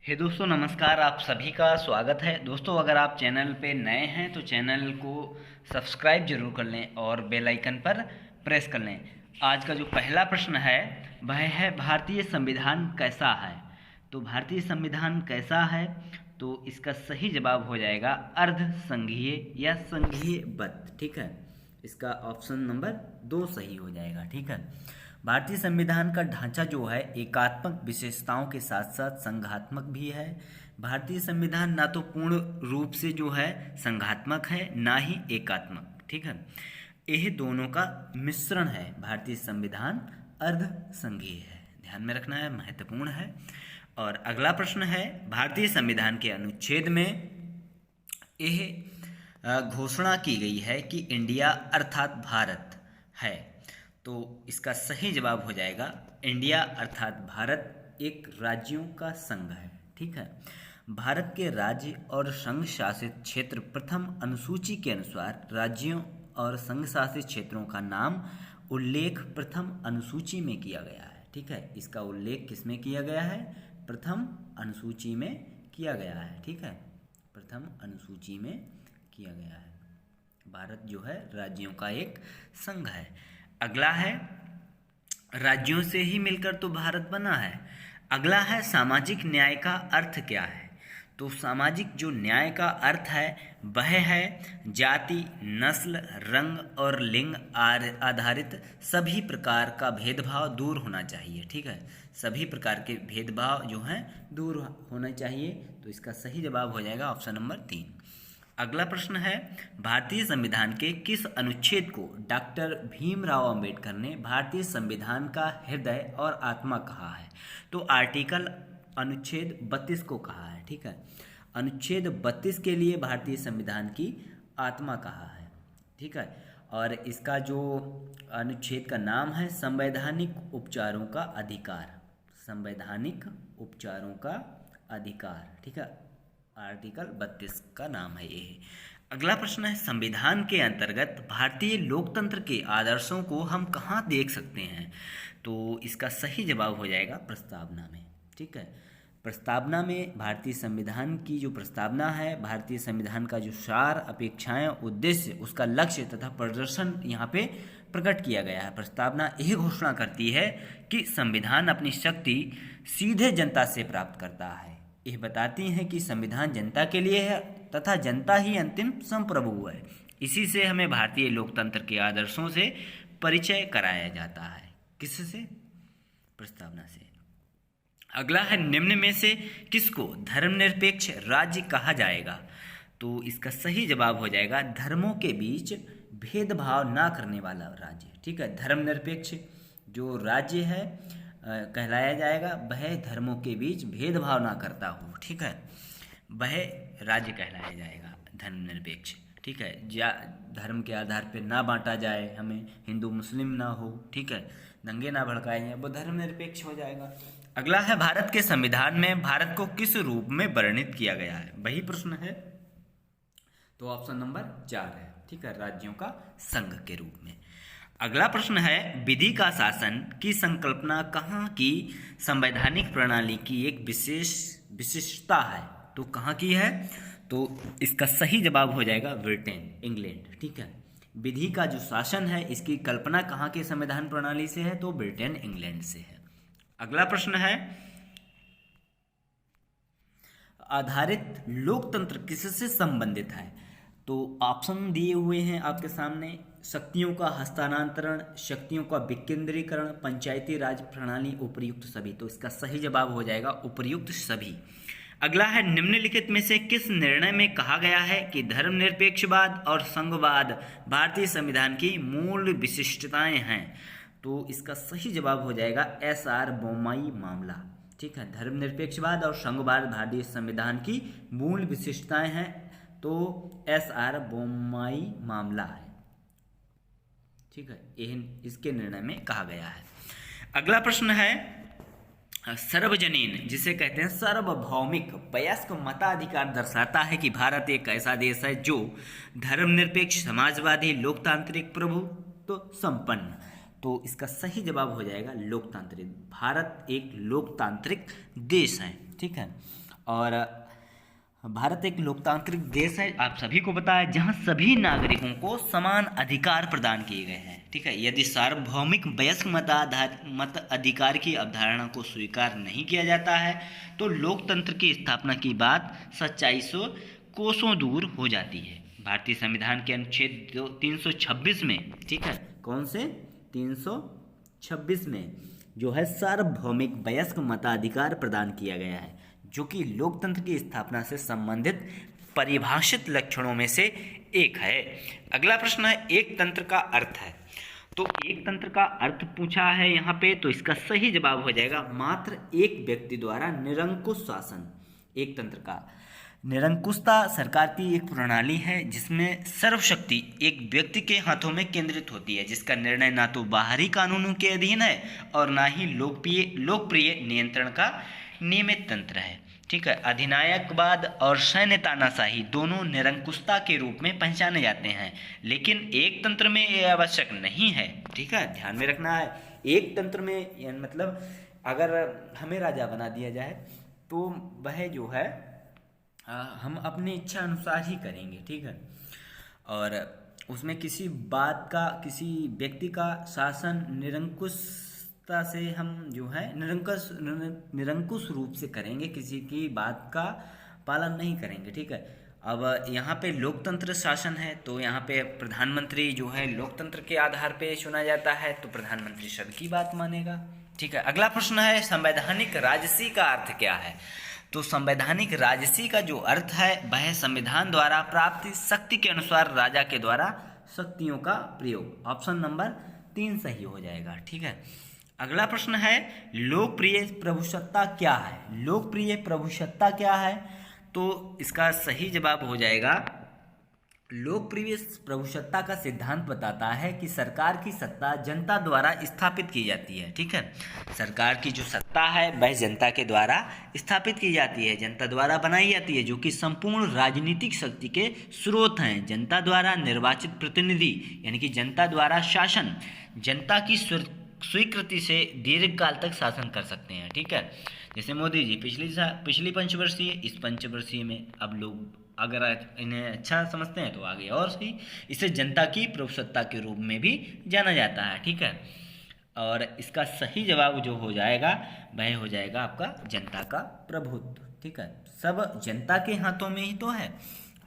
हे दोस्तों नमस्कार। आप सभी का स्वागत है। दोस्तों अगर आप चैनल पे नए हैं तो चैनल को सब्सक्राइब जरूर कर लें और बेल आइकन पर प्रेस कर लें। आज का जो पहला प्रश्न है वह है भारतीय संविधान कैसा है। तो भारतीय संविधान कैसा है, तो इसका सही जवाब हो जाएगा अर्ध संघीय या संघीयबद्ध। ठीक है, इसका ऑप्शन नंबर 2 सही हो जाएगा। ठीक है, भारतीय संविधान का ढांचा जो है एकात्मक विशेषताओं के साथ साथ संघात्मक भी है। भारतीय संविधान ना तो पूर्ण रूप से जो है संघात्मक है ना ही एकात्मक। ठीक है, यह दोनों का मिश्रण है। भारतीय संविधान अर्ध संघीय है, ध्यान में रखना है, महत्वपूर्ण है। और अगला प्रश्न है भारतीय संविधान के अनुच्छेद में यह घोषणा की गई है कि इंडिया अर्थात भारत है। तो इसका सही जवाब हो जाएगा इंडिया अर्थात भारत एक राज्यों का संघ है। ठीक है, भारत के राज्य और संघ शासित क्षेत्र प्रथम अनुसूची के अनुसार राज्यों और संघ शासित क्षेत्रों का नाम उल्लेख प्रथम अनुसूची में किया गया है। ठीक है, इसका उल्लेख किसमें किया गया है? प्रथम अनुसूची में किया गया है। ठीक है, प्रथम अनुसूची में किया गया है। भारत जो है राज्यों का एक संघ है। अगला है राज्यों से ही मिलकर तो भारत बना है। अगला है सामाजिक न्याय का अर्थ क्या है। तो सामाजिक जो न्याय का अर्थ है वह है जाति, नस्ल, रंग और लिंग आधारित सभी प्रकार का भेदभाव दूर होना चाहिए। ठीक है, सभी प्रकार के भेदभाव जो हैं दूर होना चाहिए। तो इसका सही जवाब हो जाएगा ऑप्शन नंबर 3। अगला प्रश्न है भारतीय संविधान के किस अनुच्छेद को डॉक्टर भीमराव अंबेडकर ने भारतीय संविधान का हृदय और आत्मा कहा है। तो आर्टिकल अनुच्छेद 32 को कहा है। ठीक है, अनुच्छेद 32 के लिए भारतीय संविधान की आत्मा कहा है। ठीक है, और इसका जो अनुच्छेद का नाम है संवैधानिक उपचारों का अधिकार, संवैधानिक उपचारों का अधिकार। ठीक है, आर्टिकल 32 का नाम है ये। अगला प्रश्न है संविधान के अंतर्गत भारतीय लोकतंत्र के आदर्शों को हम कहाँ देख सकते हैं। तो इसका सही जवाब हो जाएगा प्रस्तावना में। ठीक है, प्रस्तावना में भारतीय संविधान की जो प्रस्तावना है, भारतीय संविधान का जो सार, अपेक्षाएं, उद्देश्य, उसका लक्ष्य तथा प्रदर्शन यहाँ पे प्रकट किया गया है। प्रस्तावना यह घोषणा करती है कि संविधान अपनी शक्ति सीधे जनता से प्राप्त करता है। यह बताती हैं कि संविधान जनता के लिए है तथा जनता ही अंतिम संप्रभु है। इसी से हमें भारतीय लोकतंत्र के आदर्शों से परिचय कराया जाता है। किससे? प्रस्तावना से। अगला है निम्न में से किसको धर्मनिरपेक्ष राज्य कहा जाएगा। तो इसका सही जवाब हो जाएगा धर्मों के बीच भेदभाव ना करने वाला राज्य। ठीक है, धर्मनिरपेक्ष जो राज्य है कहलाया जाएगा वह धर्मों के बीच भेदभाव ना करता हो। ठीक है, वह राज्य कहलाया जाएगा धर्मनिरपेक्ष। ठीक है, धर्म के आधार पर ना बांटा जाए, हमें हिंदू मुस्लिम ना हो। ठीक है, दंगे ना भड़काए जाए, वो धर्मनिरपेक्ष हो जाएगा। अगला है भारत के संविधान में भारत को किस रूप में वर्णित किया गया है। वही प्रश्न है, तो ऑप्शन नंबर 4 है। ठीक है, राज्यों का संघ के रूप में। अगला प्रश्न है विधि का शासन की संकल्पना कहाँ की संवैधानिक प्रणाली की एक विशिष्टता है। तो कहाँ की है? तो इसका सही जवाब हो जाएगा ब्रिटेन, इंग्लैंड। ठीक है, विधि का जो शासन है इसकी कल्पना कहाँ के संविधान प्रणाली से है? तो ब्रिटेन, इंग्लैंड से है। अगला प्रश्न है आधारित लोकतंत्र किससे संबंधित है। तो ऑप्शन दिए हुए हैं आपके सामने, शक्तियों का हस्तांतरण, शक्तियों का विकेंद्रीकरण, पंचायती राज प्रणाली, उपर्युक्त सभी। तो इसका सही जवाब हो जाएगा उपर्युक्त सभी। अगला है निम्नलिखित में से किस निर्णय में कहा गया है कि धर्मनिरपेक्षवाद और संघवाद भारतीय संविधान की मूल विशिष्टताएं हैं। तो इसका सही जवाब हो जाएगा SR बोम्मई मामला। ठीक है, धर्मनिरपेक्षवाद और संघवाद भारतीय संविधान की मूल विशिष्टताएं हैं, तो SR बोम्मई मामला है। ठीक है, इसके निर्णय में कहा गया है। अगला प्रश्न है सार्वजनीन, जिसे कहते हैं सार्वभौमिक वयस्क मताधिकार दर्शाता है कि भारत एक ऐसा देश है जो धर्मनिरपेक्ष, समाजवादी, लोकतांत्रिक, प्रभुत्व संपन्न। तो इसका सही जवाब हो जाएगा लोकतांत्रिक। भारत एक लोकतांत्रिक देश है। ठीक है, और भारत एक लोकतांत्रिक देश है, आप सभी को पता है, जहां सभी नागरिकों को समान अधिकार प्रदान किए गए हैं। ठीक है, यदि सार्वभौमिक वयस्क मत अधिकार की अवधारणा को स्वीकार नहीं किया जाता है तो लोकतंत्र की स्थापना की बात सच्चाई से कोसों दूर हो जाती है। भारतीय संविधान के अनुच्छेद 326 में, ठीक है, कौन से 326 में जो है सार्वभौमिक वयस्क मताधिकार प्रदान किया गया है, जो कि लोकतंत्र की स्थापना से संबंधित परिभाषित लक्षणों में से एक है। अगला प्रश्न है एक तंत्र का अर्थ है। तो एक तंत्र का अर्थ पूछा है यहाँ पे, तो इसका सही जवाब हो जाएगा मात्र एक व्यक्ति द्वारा निरंकुश शासन। एक तंत्र का निरंकुशता सरकार की एक प्रणाली है जिसमें सर्वशक्ति एक व्यक्ति के हाथों में केंद्रित होती है, जिसका निर्णय ना तो बाहरी कानूनों के अधीन है और ना ही लोकप्रिय नियंत्रण का नियमित तंत्र है। ठीक है, अधिनायकवाद और सैन्य तानाशाही दोनों निरंकुशता के रूप में पहचाने जाते हैं, लेकिन एक तंत्र में यह आवश्यक नहीं है। ठीक है, ध्यान में रखना है, एक तंत्र में मतलब अगर हमें राजा बना दिया जाए तो वह जो है हम अपनी इच्छा अनुसार ही करेंगे। ठीक है, और उसमें किसी बात का, किसी व्यक्ति का शासन निरंकुशता से हम जो है निरंकुश रूप से करेंगे, किसी की बात का पालन नहीं करेंगे। ठीक है, अब यहाँ पे लोकतंत्र शासन है तो यहाँ पे प्रधानमंत्री जो है लोकतंत्र के आधार पे चुना जाता है, तो प्रधानमंत्री सबकी बात मानेगा। ठीक है, अगला प्रश्न है संवैधानिक राजसी का अर्थ क्या है। तो संवैधानिक राजसी का जो अर्थ है वह संविधान द्वारा प्राप्त शक्ति के अनुसार राजा के द्वारा शक्तियों का प्रयोग। ऑप्शन नंबर 3 सही हो जाएगा। ठीक है, अगला प्रश्न है लोकप्रिय प्रभुसत्ता क्या है। लोकप्रिय प्रभुसत्ता क्या है, तो इसका सही जवाब हो जाएगा लोकप्रिय प्रभुसत्ता का सिद्धांत बताता है कि सरकार की सत्ता जनता द्वारा स्थापित की जाती है। ठीक है, सरकार की जो सत्ता है वह जनता के द्वारा स्थापित की जाती है, जनता द्वारा बनाई जाती है, जो कि संपूर्ण राजनीतिक शक्ति के स्रोत हैं। जनता द्वारा निर्वाचित प्रतिनिधि यानी कि जनता द्वारा शासन जनता की स्वीकृति से दीर्घकाल तक शासन कर सकते हैं। ठीक है, जैसे मोदी जी पिछली पंचवर्षीय, इस पंचवर्षीय में अब लोग अगर इन्हें अच्छा समझते हैं तो आगे और सही। इसे जनता की प्रभुसत्ता के रूप में भी जाना जाता है। ठीक है, और इसका सही जवाब जो हो जाएगा वह हो जाएगा आपका जनता का प्रभुत्व। ठीक है, सब जनता के हाथों में ही तो है।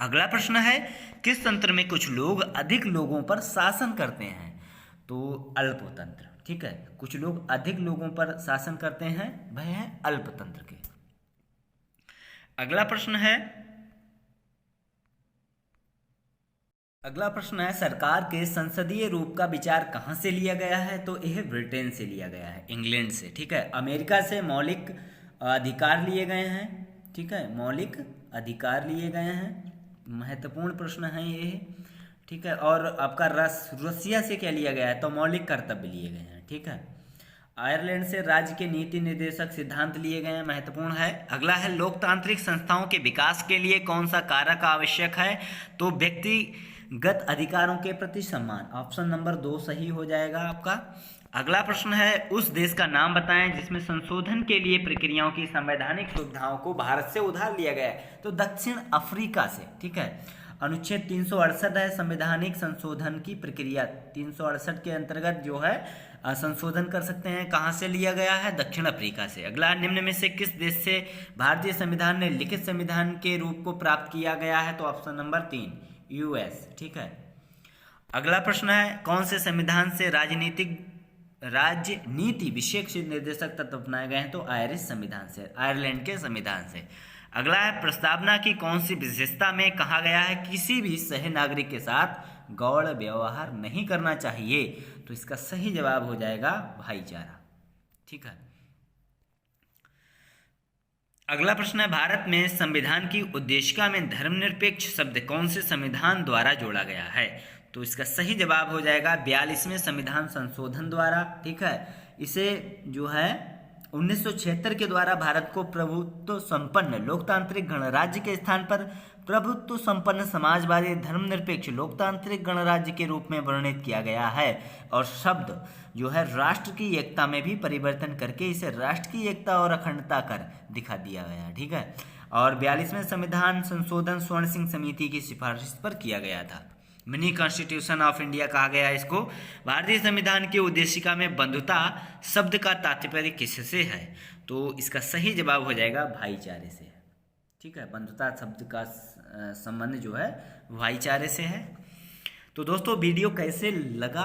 अगला प्रश्न है किस तंत्र में कुछ लोग अधिक लोगों पर शासन करते हैं। तो अल्पतंत्र। ठीक है, कुछ लोग अधिक लोगों पर शासन करते हैं, वह है अल्पतंत्र के। अगला प्रश्न है सरकार के संसदीय रूप का विचार कहाँ से लिया गया है। तो यह ब्रिटेन से लिया गया है, इंग्लैंड से। ठीक है, अमेरिका से मौलिक अधिकार लिए गए हैं। ठीक है, मौलिक अधिकार लिए गए हैं, महत्वपूर्ण प्रश्न है ये। ठीक है, और आपका रसिया से क्या लिया गया है, तो मौलिक कर्तव्य लिए गए हैं। ठीक है, आयरलैंड से राज्य के नीति निर्देशक सिद्धांत लिए गए हैं, महत्वपूर्ण है। अगला है लोकतांत्रिक संस्थाओं के विकास के लिए कौन सा कारक आवश्यक है। तो व्यक्तिगत अधिकारों के प्रति सम्मान। ऑप्शन नंबर 2 सही हो जाएगा आपका। अगला प्रश्न है उस देश का नाम बताएं जिसमें संशोधन के लिए प्रक्रियाओं की संवैधानिक सुविधाओं को भारत से उधार लिया गया है। तो दक्षिण अफ्रीका से। ठीक है, अनुच्छेद 368 है संवैधानिक संशोधन की प्रक्रिया। 368 के अंतर्गत जो है संशोधन कर सकते हैं। कहाँ से लिया गया है, दक्षिण अफ्रीका से। अगला, निम्न में से किस देश से भारतीय संविधान ने लिखित संविधान के रूप को प्राप्त किया गया है। तो ऑप्शन नंबर 3 यूएस। ठीक है, अगला प्रश्न है कौन से संविधान से राजनीति विषयक निर्देशक तत्व अपनाए गए हैं। तो आयरिश संविधान से, आयरलैंड के संविधान से। अगला है प्रस्तावना की कौन सी विशेषता में कहा गया है किसी भी सह नागरिक के साथ गौण व्यवहार नहीं करना चाहिए। तो इसका सही जवाब हो जाएगा भाईचारा। ठीक है, अगला प्रश्न है भारत में संविधान की उद्देशिका में धर्मनिरपेक्ष शब्द कौन से संविधान द्वारा जोड़ा गया है। तो इसका सही जवाब हो जाएगा 42वें संविधान संशोधन द्वारा। ठीक है, इसे जो है 1976 के द्वारा भारत को प्रभुत्व संपन्न लोकतांत्रिक गणराज्य के स्थान पर प्रभुत्व संपन्न समाजवादी धर्मनिरपेक्ष लोकतांत्रिक गणराज्य के रूप में वर्णित किया गया है। और शब्द जो है राष्ट्र की एकता में भी परिवर्तन करके इसे राष्ट्र की एकता और अखंडता कर दिखा दिया गया। ठीक है, और 42वें संविधान संशोधन स्वर्ण सिंह समिति की सिफारिश पर किया गया था। मिनी कॉन्स्टिट्यूशन ऑफ इंडिया कहा गया इसको। भारतीय संविधान की उद्देशिका में बंधुता शब्द का तात्पर्य किससे है? तो इसका सही जवाब हो जाएगा भाईचारे से। ठीक है, बंधुता शब्द का संबंध जो है भाईचारे से है। तो दोस्तों वीडियो कैसे लगा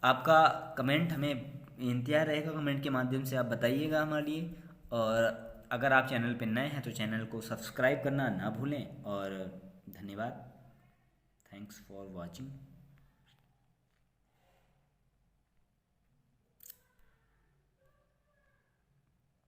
आपका कमेंट हमें इंतजार रहेगा, कमेंट के माध्यम से आप बताइएगा हमारे लिए। और अगर आप चैनल पर नए हैं तो चैनल को सब्सक्राइब करना ना भूलें। और धन्यवाद, थैंक्स फॉर वॉचिंग।